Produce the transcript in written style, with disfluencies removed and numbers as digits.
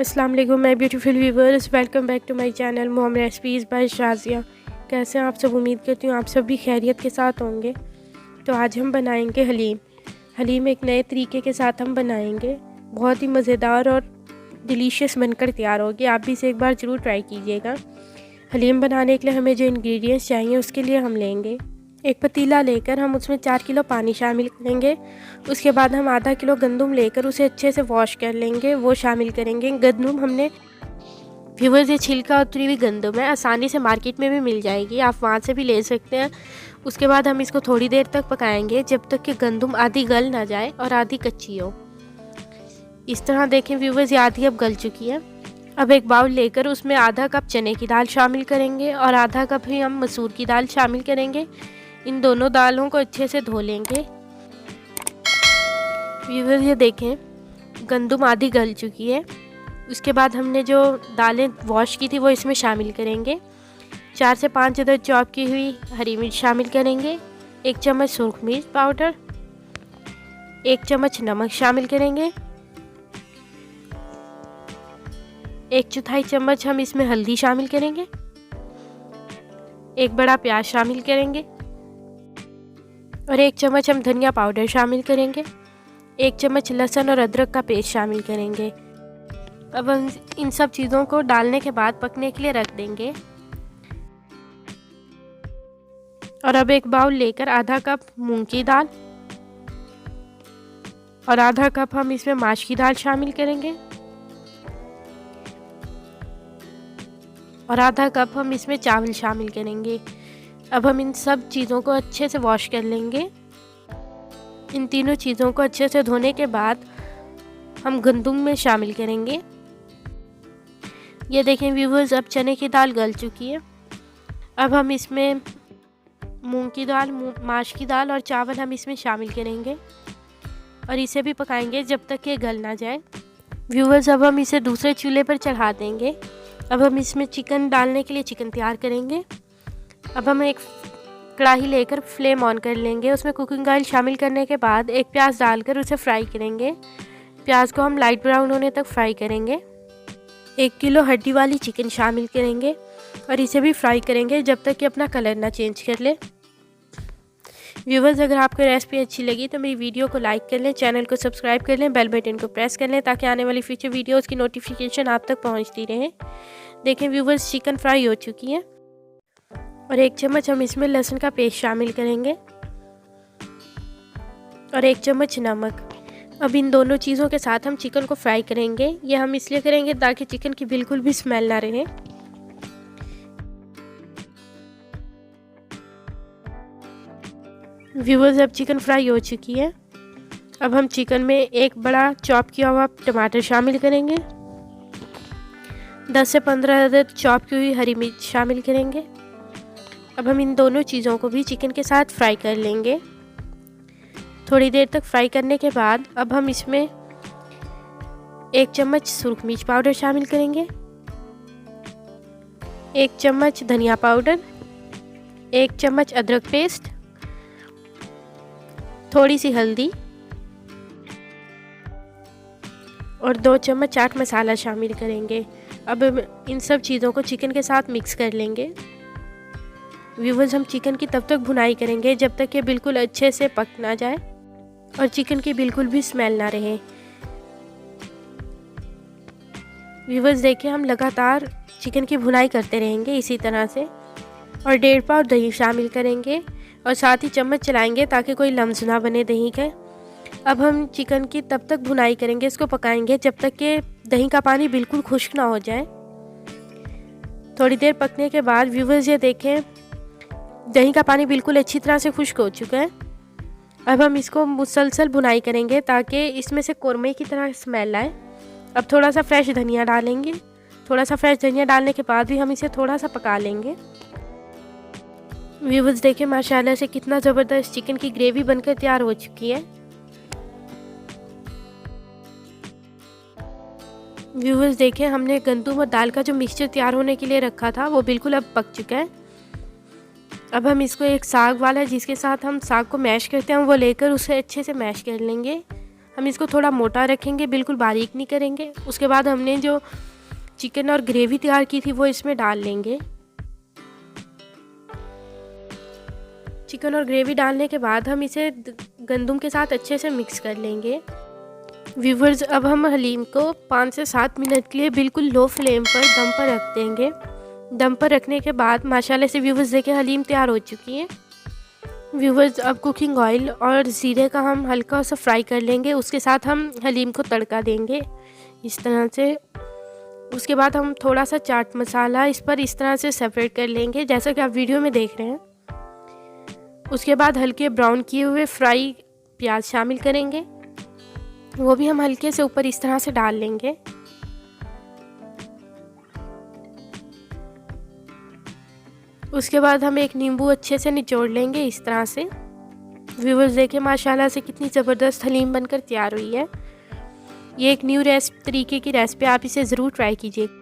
अस्सलाम वालेकुम my beautiful viewers, welcome back to my channel Mohammed recipes by Shazia. कैसे हैं आप सब? उम्मीद करती हूँ आप सब भी खैरियत के साथ होंगे। तो आज हम बनाएंगे हलीम एक नए तरीके के साथ हम बनाएंगे। बहुत ही मज़ेदार और डिलीशियस बनकर तैयार होगी। आप भी इसे एक बार ज़रूर ट्राई कीजिएगा। हलीम बनाने के लिए हमें जो इंग्रेडिएंट्स चाहिए उसके लिए हम लेंगे एक पतीला लेकर हम उसमें 4 किलो पानी शामिल करेंगे। उसके बाद हम आधा किलो गंदम लेकर उसे अच्छे से वॉश कर लेंगे, वो शामिल करेंगे। गंदम हमने व्यूअर्स ये छिलका उतरी हुई गंदम है, आसानी से मार्केट में भी मिल जाएगी, आप वहाँ से भी ले सकते हैं। उसके बाद हम इसको थोड़ी देर तक पकाएंगे जब तक कि गंदम आधी गल ना जाए और आधी कच्ची हो। इस तरह देखें व्यूअर्स, ये आधी अब गल चुकी है। अब एक बाउल लेकर उसमें आधा कप चने की दाल शामिल करेंगे और आधा कप ही हम मसूर की दाल शामिल करेंगे। इन दोनों दालों को अच्छे से धो लेंगे। व्यूअर्स ये देखें, गंदम आधी गल चुकी है। उसके बाद हमने जो दालें वॉश की थी वो इसमें शामिल करेंगे। 4 से 5 अदद चॉप की हुई हरी मिर्च शामिल करेंगे। 1 चम्मच सुरख मिर्च पाउडर, 1 चम्मच नमक शामिल करेंगे। 1/4 चम्मच हम इसमें हल्दी शामिल करेंगे। 1 बड़ा प्याज शामिल करेंगे और 1 चम्मच हम धनिया पाउडर शामिल करेंगे। 1 चम्मच लहसुन और अदरक का पेस्ट शामिल करेंगे। अब हम इन सब चीज़ों को डालने के बाद पकने के लिए रख देंगे। और अब एक बाउल लेकर आधा कप मूंग की दाल और आधा कप हम इसमें माश की दाल शामिल करेंगे और आधा कप हम इसमें चावल शामिल करेंगे। अब हम इन सब चीज़ों को अच्छे से वॉश कर लेंगे। इन तीनों चीज़ों को अच्छे से धोने के बाद हम गंदम में शामिल करेंगे। ये देखें व्यूअर्स, अब चने की दाल गल चुकी है। अब हम इसमें मूंग की दाल, माश की दाल और चावल हम इसमें शामिल करेंगे और इसे भी पकाएंगे जब तक ये गल ना जाए। व्यूअर्स, अब हम इसे दूसरे चूल्हे पर चढ़ा देंगे। अब हम इसमें चिकन डालने के लिए चिकन तैयार करेंगे। अब हम एक कढ़ाई लेकर फ्लेम ऑन कर लेंगे। उसमें कुकिंग ऑयल शामिल करने के बाद एक प्याज डालकर उसे फ्राई करेंगे। प्याज को हम लाइट ब्राउन होने तक फ्राई करेंगे। 1 किलो हड्डी वाली चिकन शामिल करेंगे और इसे भी फ्राई करेंगे जब तक कि अपना कलर ना चेंज कर ले। व्यूवर्स, अगर आपको रेसिपी अच्छी लगी तो मेरी वीडियो को लाइक कर लें, चैनल को सब्सक्राइब कर लें, बेल बटन को प्रेस कर लें ताकि आने वाली फ्यूचर वीडियोज़ की नोटिफिकेशन आप तक पहुँचती रहे। देखें व्यूवर्स, चिकन फ्राई हो चुकी है और 1 चम्मच हम इसमें लहसुन का पेस्ट शामिल करेंगे और 1 चम्मच नमक। अब इन दोनों चीज़ों के साथ हम चिकन को फ्राई करेंगे। ये हम इसलिए करेंगे ताकि चिकन की बिल्कुल भी स्मेल ना रहे। व्यूअर्स, अब चिकन फ्राई हो चुकी है। अब हम चिकन में एक बड़ा चॉप किया हुआ टमाटर शामिल करेंगे। 10 से 15 अदद चॉप की हुई हरी मिर्च शामिल करेंगे। अब हम इन दोनों चीज़ों को भी चिकन के साथ फ्राई कर लेंगे। थोड़ी देर तक फ्राई करने के बाद अब हम इसमें 1 चम्मच सुरख मिर्च पाउडर शामिल करेंगे, 1 चम्मच धनिया पाउडर, 1 चम्मच अदरक पेस्ट, थोड़ी सी हल्दी और 2 चम्मच चाट मसाला शामिल करेंगे। अब इन सब चीज़ों को चिकन के साथ मिक्स कर लेंगे। व्यूवर्स, हम चिकन की तब तक भुनाई करेंगे जब तक ये बिल्कुल अच्छे से पक ना जाए और चिकन की बिल्कुल भी स्मेल ना रहे। व्यूवर्स देखिए, हम लगातार चिकन की भुनाई करते रहेंगे इसी तरह से और 1.5 पाव दही शामिल करेंगे और साथ ही चम्मच चलाएंगे ताकि कोई लम्स ना बने दही का। अब हम चिकन की तब तक भुनाई करेंगे, इसको पकाएंगे जब तक कि दही का पानी बिल्कुल खुश्क ना हो जाए। थोड़ी देर पकने के बाद व्यूवर्स ये देखें, दही का पानी बिल्कुल अच्छी तरह से खुश्क हो चुका है। अब हम इसको मुसलसल भुनाई करेंगे ताकि इसमें से कोरमे की तरह स्मेल आए। अब थोड़ा सा फ्रेश धनिया डालेंगे। थोड़ा सा फ्रेश धनिया डालने के बाद भी हम इसे थोड़ा सा पका लेंगे। व्यूवर्स देखें, माशाल्लाह से कितना ज़बरदस्त चिकन की ग्रेवी बनकर तैयार हो चुकी है। व्यूवर्स देखें, हमने गंदम और दाल का जो मिक्सचर तैयार होने के लिए रखा था वो बिल्कुल अब पक चुका है। अब हम इसको एक साग वाला जिसके साथ हम साग को मैश करते हैं वो लेकर उसे अच्छे से मैश कर लेंगे। हम इसको थोड़ा मोटा रखेंगे, बिल्कुल बारीक नहीं करेंगे। उसके बाद हमने जो चिकन और ग्रेवी तैयार की थी वो इसमें डाल लेंगे। चिकन और ग्रेवी डालने के बाद हम इसे गंदम के साथ अच्छे से मिक्स कर लेंगे। व्यूवर्स, अब हम हलीम को 5 से 7 मिनट के लिए बिल्कुल लो फ्लेम पर दम पर रख देंगे। दम पर रखने के बाद माशाल्लाह से व्यूवर्स देखिए हलीम तैयार हो चुकी है। व्यूवर्स, अब कुकिंग ऑयल और ज़ीरे का हम हल्का सा फ्राई कर लेंगे। उसके साथ हम हलीम को तड़का देंगे इस तरह से। उसके बाद हम थोड़ा सा चाट मसाला इस पर इस तरह से सेपरेट कर लेंगे, जैसा कि आप वीडियो में देख रहे हैं। उसके बाद हल्के ब्राउन किए हुए फ्राई प्याज शामिल करेंगे, वो भी हम हल्के से ऊपर इस तरह से डाल लेंगे। उसके बाद हम एक नींबू अच्छे से निचोड़ लेंगे इस तरह से। व्यूअर्स देखिए माशाल्लाह से कितनी ज़बरदस्त हलीम बनकर तैयार हुई है। ये एक न्यू तरीके की रेसिपी, आप इसे ज़रूर ट्राई कीजिए।